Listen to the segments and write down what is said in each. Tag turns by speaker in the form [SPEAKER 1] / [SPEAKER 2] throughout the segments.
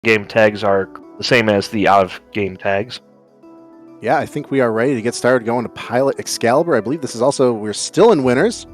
[SPEAKER 1] game tags are the same as the out-of-game tags.
[SPEAKER 2] Yeah, I think we are ready to get started going to Pilot Excalibur. I believe this is also, we're still in winners.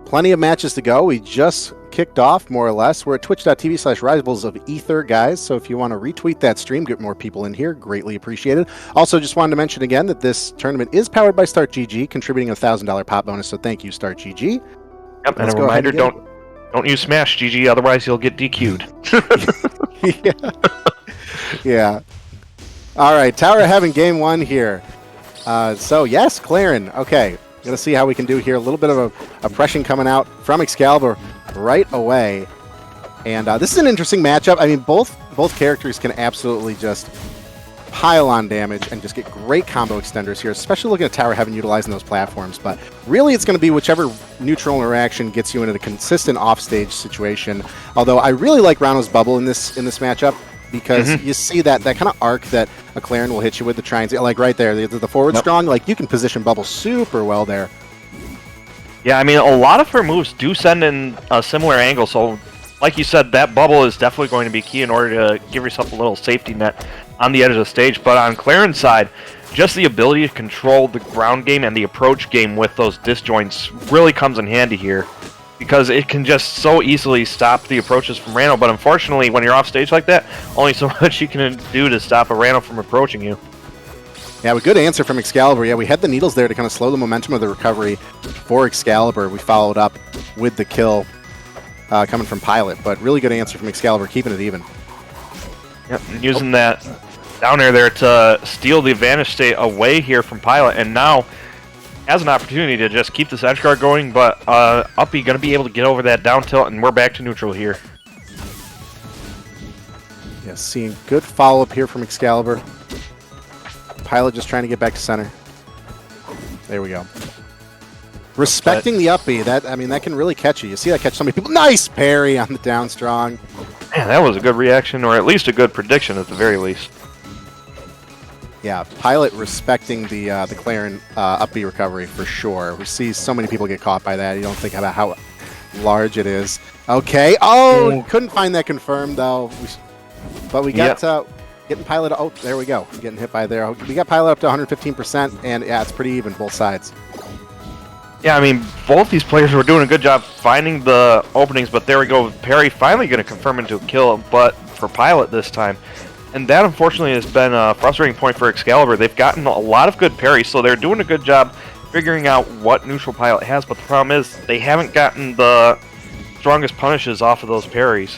[SPEAKER 2] Plenty of matches to go. We just kicked off, more or less. We're at twitch.tv/Rivals of Aether, guys. So if you want to retweet that stream, get more people in here, greatly appreciated. Also, just wanted to mention again that this tournament is powered by StartGG, contributing a $1,000 pop bonus. So thank you, StartGG.
[SPEAKER 1] Yep, and a reminder, don't use Smash GG, otherwise you'll get DQ'd.
[SPEAKER 2] Yeah. All right, Tower having game one here. So yes, Claren. Okay, gonna see how we can do here. A little bit of a oppression coming out from Excalibur right away, and this is an interesting matchup. I mean, both characters can absolutely just pile on damage and just get great combo extenders here, especially looking at Tower Heaven utilizing those platforms. But really, it's going to be whichever neutral interaction gets you into a consistent offstage situation. Although I really like Rano's bubble in this matchup, because you see that kind of arc that a Claren will hit you with, the try and like right there, the forward strong, like you can position bubble super well there.
[SPEAKER 1] Yeah, I mean, a lot of her moves do send in a similar angle, so like you said, that bubble is definitely going to be key in order to give yourself a little safety net on the edge of the stage. But on Claren's side, just the ability to control the ground game and the approach game with those disjoints really comes in handy here, because it can just so easily stop the approaches from Rano. But unfortunately, when you're off stage like that, only so much you can do to stop a Rano from approaching you.
[SPEAKER 2] Yeah, a good answer from Excalibur. Yeah, we had the needles there to kind of slow the momentum of the recovery for Excalibur. We followed up with the kill coming from Pilot, but really good answer from Excalibur, keeping it even.
[SPEAKER 1] Yep, using that down air there to steal the advantage state away here from Pilot, and now has an opportunity to just keep this edge guard going, but Uppy going to be able to get over that down tilt, and we're back to neutral here.
[SPEAKER 2] Yeah, seeing good follow-up here from Excalibur. Pilot just trying to get back to center. There we go. Respecting the Uppy, that can really catch you. You see that catch so many people. Nice parry on the down strong.
[SPEAKER 1] Man, that was a good reaction, or at least a good prediction at the very least.
[SPEAKER 2] Yeah, Pilot respecting the Claren Uppy recovery for sure. We see so many people get caught by that. You don't think about how large it is. Okay. Oh, couldn't find that confirmed though. But we got getting Pilot. Oh, there we go. Getting hit by there. We got Pilot up to 115%, and yeah, it's pretty even both sides.
[SPEAKER 1] Yeah, I mean, both these players were doing a good job finding the openings, but there we go. Parry finally going to confirm into a kill, but for Pilot this time. And that, unfortunately, has been a frustrating point for Excalibur. They've gotten a lot of good parries, so they're doing a good job figuring out what neutral Pilot has, but the problem is they haven't gotten the strongest punishes off of those parries.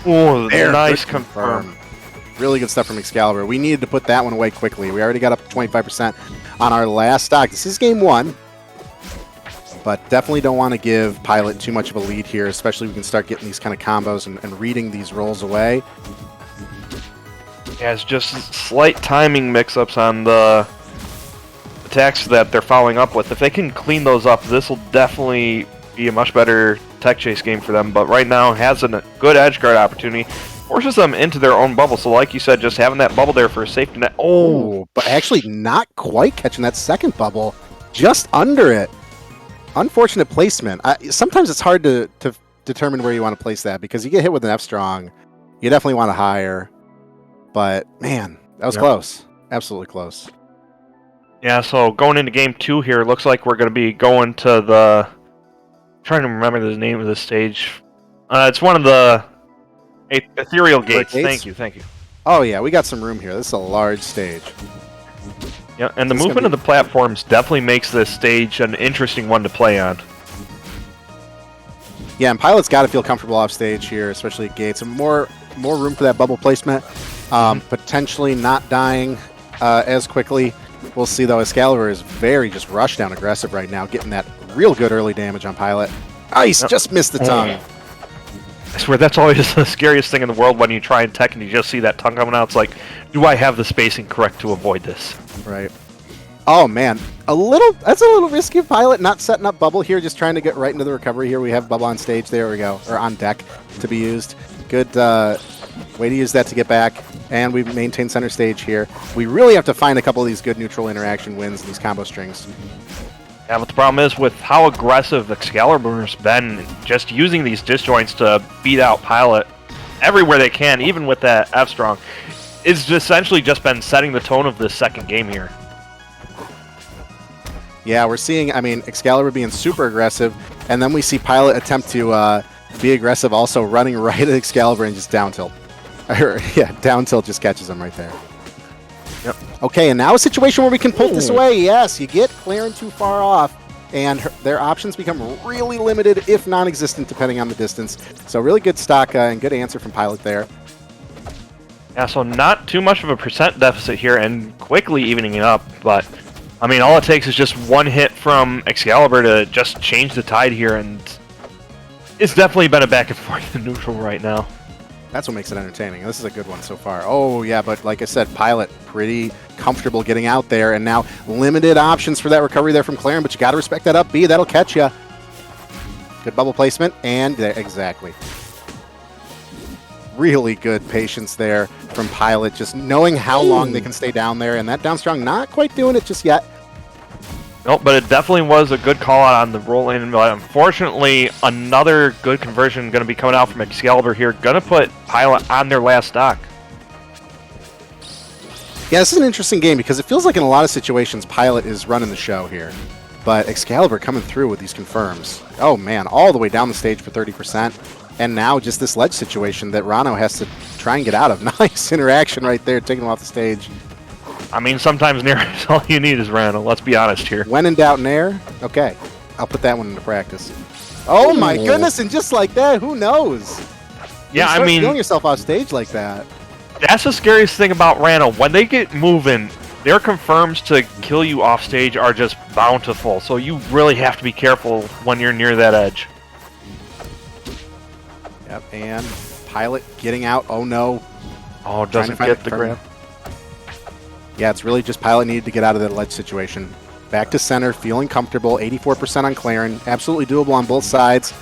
[SPEAKER 1] Oh, nice confirm.
[SPEAKER 2] Really good stuff from Excalibur. We needed to put that one away quickly. We already got up to 25% on our last stock. This is game one, but definitely don't want to give Pilot too much of a lead here, especially if we can start getting these kind of combos and reading these rolls away.
[SPEAKER 1] Yeah, it's just slight timing mix-ups on the attacks that they're following up with. If they can clean those up, this will definitely be a much better tech chase game for them. But right now, has a good edge guard opportunity. Forces them into their own bubble. So like you said, just having that bubble there for a safety net.
[SPEAKER 2] Oh, but actually not quite catching that second bubble. Just under it. Unfortunate placement. Sometimes it's hard to determine where you want to place that, because you get hit with an F strong. You definitely want to higher. But, man, that was close. Absolutely close.
[SPEAKER 1] Yeah, so going into game two here, looks like we're going to be going to the... I'm trying to remember the name of the stage. It's one of the ethereal gates. Thank you.
[SPEAKER 2] Oh, yeah, we got some room here. This is a large stage.
[SPEAKER 1] Yeah, and the movement of the platforms definitely makes this stage an interesting one to play on.
[SPEAKER 2] Yeah, and Pilot's got to feel comfortable off stage here, especially at gates. And more room for that bubble placement. Potentially not dying as quickly. We'll see, though. Excalibur is very just rush down aggressive right now, getting that real good early damage on Pilot. Ice just missed the tongue.
[SPEAKER 1] I swear, that's always the scariest thing in the world when you try and tech and you just see that tongue coming out. It's like, do I have the spacing correct to avoid this?
[SPEAKER 2] Right. Oh, man. That's a little risky, Pilot, not setting up bubble here, just trying to get right into the recovery here. We have bubble on stage. There we go. Or on deck to be used. Good way to use that to get back. And we maintain center stage here. We really have to find a couple of these good neutral interaction wins, these combo strings.
[SPEAKER 1] Yeah, but the problem is with how aggressive Excalibur's been, just using these disjoints to beat out Pilot, everywhere they can, even with that F strong. It's essentially just been setting the tone of this second game here.
[SPEAKER 2] Yeah, we're seeing, I mean, Excalibur being super aggressive, and then we see Pilot attempt to be aggressive, also running right at Excalibur and just down tilt. Yeah, down tilt just catches him right there.
[SPEAKER 1] Yep.
[SPEAKER 2] Okay, and now a situation where we can pull this away. Yes, you get Clarin too far off, and their options become really limited, if non-existent, depending on the distance. So really good stock and good answer from Pilot there.
[SPEAKER 1] Yeah, so not too much of a percent deficit here, and quickly evening it up, but I mean, all it takes is just one hit from Excalibur to just change the tide here, and it's definitely been a back and forth in neutral right now.
[SPEAKER 2] That's what makes it entertaining. This is a good one so far. Oh, yeah, but like I said, Pilot pretty comfortable getting out there, and now limited options for that recovery there from Clarin, but you got to respect that up B. That'll catch you. Good bubble placement, and there, exactly. Really good patience there from Pilot, just knowing how long they can stay down there, and that down strong not quite doing it just yet.
[SPEAKER 1] Nope, but it definitely was a good call out on the roll in. But unfortunately, another good conversion going to be coming out from Excalibur here. Going to put Pilot on their last stock.
[SPEAKER 2] Yeah, this is an interesting game because it feels like in a lot of situations Pilot is running the show here. But Excalibur coming through with these confirms. Oh man, all the way down the stage for 30%. And now just this ledge situation that Rano has to try and get out of. Nice interaction right there, taking him off the stage.
[SPEAKER 1] I mean, sometimes Nair is all you need is Rano, let's be honest here.
[SPEAKER 2] When in doubt, Nair? Okay, I'll put that one into practice. Oh my goodness, and just like that, who knows?
[SPEAKER 1] Yeah,
[SPEAKER 2] you
[SPEAKER 1] I mean,
[SPEAKER 2] feeling yourself off stage like that.
[SPEAKER 1] That's the scariest thing about Rano. When they get moving, their confirms to kill you off stage are just bountiful. So you really have to be careful when you're near that edge.
[SPEAKER 2] Yep, and Pilot getting out. Oh no.
[SPEAKER 1] Oh, doesn't get the grab.
[SPEAKER 2] Yeah, it's really just Pilot needed to get out of that ledge situation. Back to center, feeling comfortable. 84% on Clarin. Absolutely doable on both sides.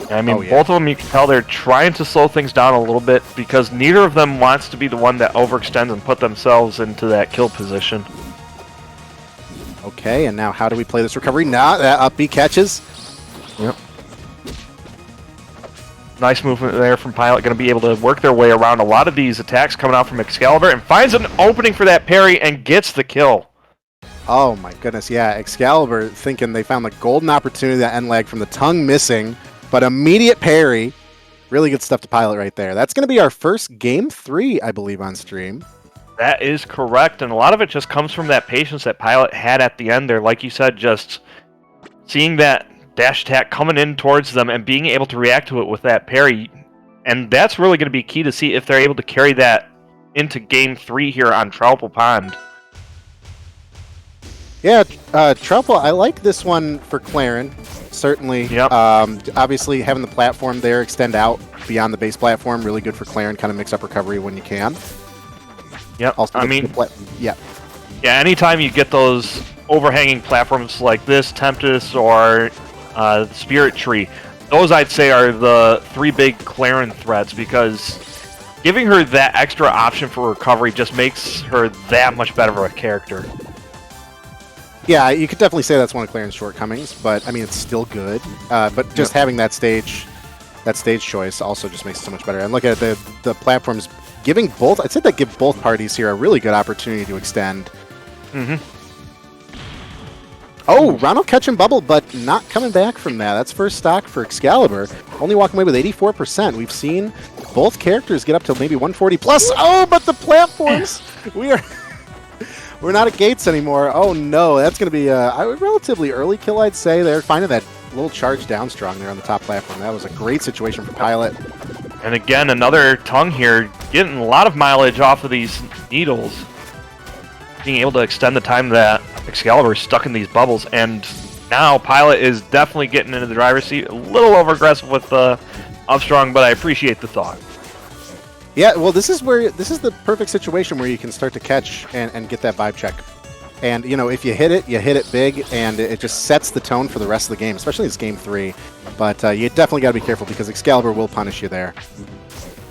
[SPEAKER 1] I mean, both of them, you can tell they're trying to slow things down a little bit because neither of them wants to be the one that overextends and put themselves into that kill position.
[SPEAKER 2] Okay, and now how do we play this recovery? Now that up B catches.
[SPEAKER 1] Yep. Nice movement there from Pilot, going to be able to work their way around a lot of these attacks coming out from Excalibur and finds an opening for that parry and gets the kill.
[SPEAKER 2] Oh my goodness, yeah, Excalibur thinking they found the golden opportunity, that end lag from the tongue missing, but immediate parry. Really good stuff to Pilot right there. That's going to be our first Game 3, I believe, on stream.
[SPEAKER 1] That is correct, and a lot of it just comes from that patience that Pilot had at the end there. Like you said, just seeing that dash attack coming in towards them and being able to react to it with that parry. And that's really going to be key to see if they're able to carry that into Game 3 here on Troupple Pond.
[SPEAKER 2] Yeah, Troupple, I like this one for Clarin, certainly.
[SPEAKER 1] Yep.
[SPEAKER 2] Obviously, having the platform there extend out beyond the base platform, really good for Clarin, kind of mix up recovery when you can.
[SPEAKER 1] Yep,
[SPEAKER 2] also,
[SPEAKER 1] I mean,
[SPEAKER 2] yeah,
[SPEAKER 1] anytime you get those overhanging platforms like this, Tempest, or Spirit Tree, those I'd say are the three big Clarin threats because giving her that extra option for recovery just makes her that much better of a character.
[SPEAKER 2] Yeah, you could definitely say that's one of Clarin's shortcomings, but I mean it's still good. But just having that stage choice also just makes it so much better. And look at the platforms giving both. I'd say that give both parties here a really good opportunity to extend.
[SPEAKER 1] Mm-hmm.
[SPEAKER 2] Oh, Ronald catching bubble, but not coming back from that. That's first stock for Excalibur. Only walking away with 84%. We've seen both characters get up to maybe 140 plus. Oh, but the platforms! We're not at gates anymore. Oh no, that's going to be a relatively early kill, I'd say. They're finding that little charge down strong there on the top platform. That was a great situation for Pilot.
[SPEAKER 1] And again, another tongue here, getting a lot of mileage off of these needles. Being able to extend the time that Excalibur is stuck in these bubbles, and now Pilot is definitely getting into the driver's seat. A little over-aggressive with the up-strong, but I appreciate the thought.
[SPEAKER 2] Yeah, well, this is the perfect situation where you can start to catch and get that vibe check. And, you know, if you hit it big, and it just sets the tone for the rest of the game, especially in this Game 3. But you definitely got to be careful because Excalibur will punish you there.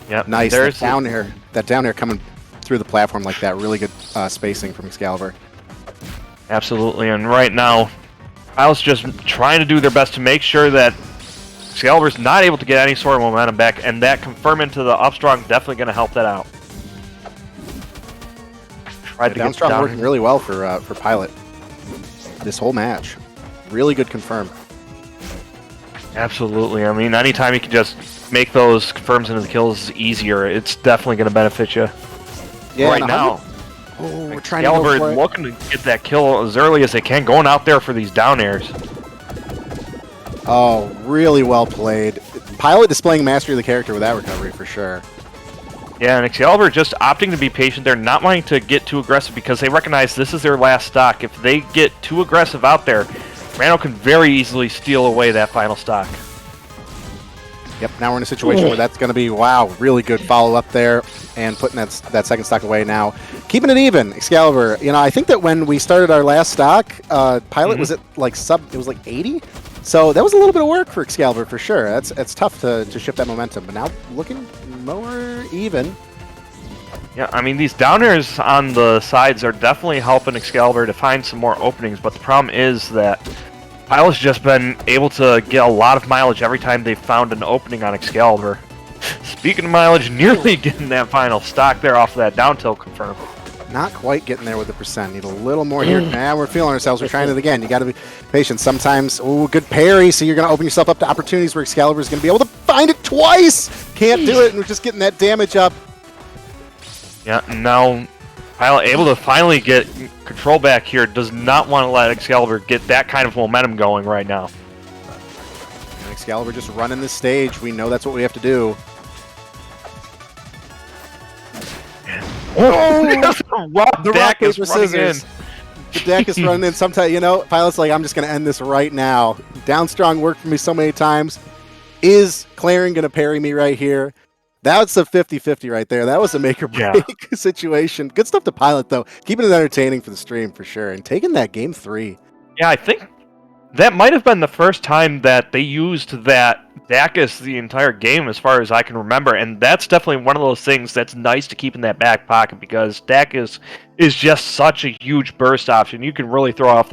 [SPEAKER 1] Yep.
[SPEAKER 2] Nice. That down air coming through the platform like that. Really good spacing from Excalibur.
[SPEAKER 1] Absolutely, and right now, Pilot's just trying to do their best to make sure that Excalibur's not able to get any sort of momentum back, and that confirm into the up strong definitely going to help that out. Tried to
[SPEAKER 2] Down
[SPEAKER 1] get
[SPEAKER 2] strong
[SPEAKER 1] down.
[SPEAKER 2] working really well for Pilot this whole match. Really good confirm.
[SPEAKER 1] Absolutely. I mean, anytime you can just make those confirms into the kills easier, it's definitely going to benefit you.
[SPEAKER 2] Yeah,
[SPEAKER 1] Right now,
[SPEAKER 2] oh, we're trying to go
[SPEAKER 1] Excalibur
[SPEAKER 2] for it.
[SPEAKER 1] looking to get that kill as early as they can, going out there for these down airs.
[SPEAKER 2] Oh, really well played. Pilot displaying mastery of the character with that recovery for sure.
[SPEAKER 1] Yeah, and Excalibur just opting to be patient. They're not wanting to get too aggressive because they recognize this is their last stock. If they get too aggressive out there, Rando can very easily steal away that final stock.
[SPEAKER 2] Yep, now we're in a situation where that's going to be, wow, really good follow-up there and putting that second stock away now. Keeping it even, Excalibur. You know, I think that when we started our last stock, Pilot was at like it was like 80? So that was a little bit of work for Excalibur for sure. It's tough to shift that momentum, but now looking more even.
[SPEAKER 1] Yeah, I mean, these down airs on the sides are definitely helping Excalibur to find some more openings, but the problem is that Pilot's just been able to get a lot of mileage every time they've found an opening on Excalibur. Speaking of mileage, nearly getting that final stock there off of that down tilt confirm.
[SPEAKER 2] Not quite getting there with the percent. Need a little more here. Nah, we're feeling ourselves. We're trying it again. You got to be patient. Sometimes, oh, good parry. So you're going to open yourself up to opportunities where Excalibur is going to be able to find it twice. Can't do it, and we're just getting that damage up.
[SPEAKER 1] Yeah, and now Pilot able to finally get control back here. Does not want to let Excalibur get that kind of momentum going right now.
[SPEAKER 2] And Excalibur just running the stage. We know that's what we have to do.
[SPEAKER 1] Oh,
[SPEAKER 2] The rock, paper, scissors. The deck is running in. Sometimes, you know, Pilot's like, I'm just going to end this right now. Down strong worked for me so many times. Is Claren going to parry me right here? That's a 50-50 right there. That was a make or break situation. Good stuff to Pilot, though. Keeping it entertaining for the stream, for sure. And taking that game 3.
[SPEAKER 1] Yeah, I think that might have been the first time that they used that Dacus the entire game, as far as I can remember. And that's definitely one of those things that's nice to keep in that back pocket, because Dacus is just such a huge burst option. You can really throw off the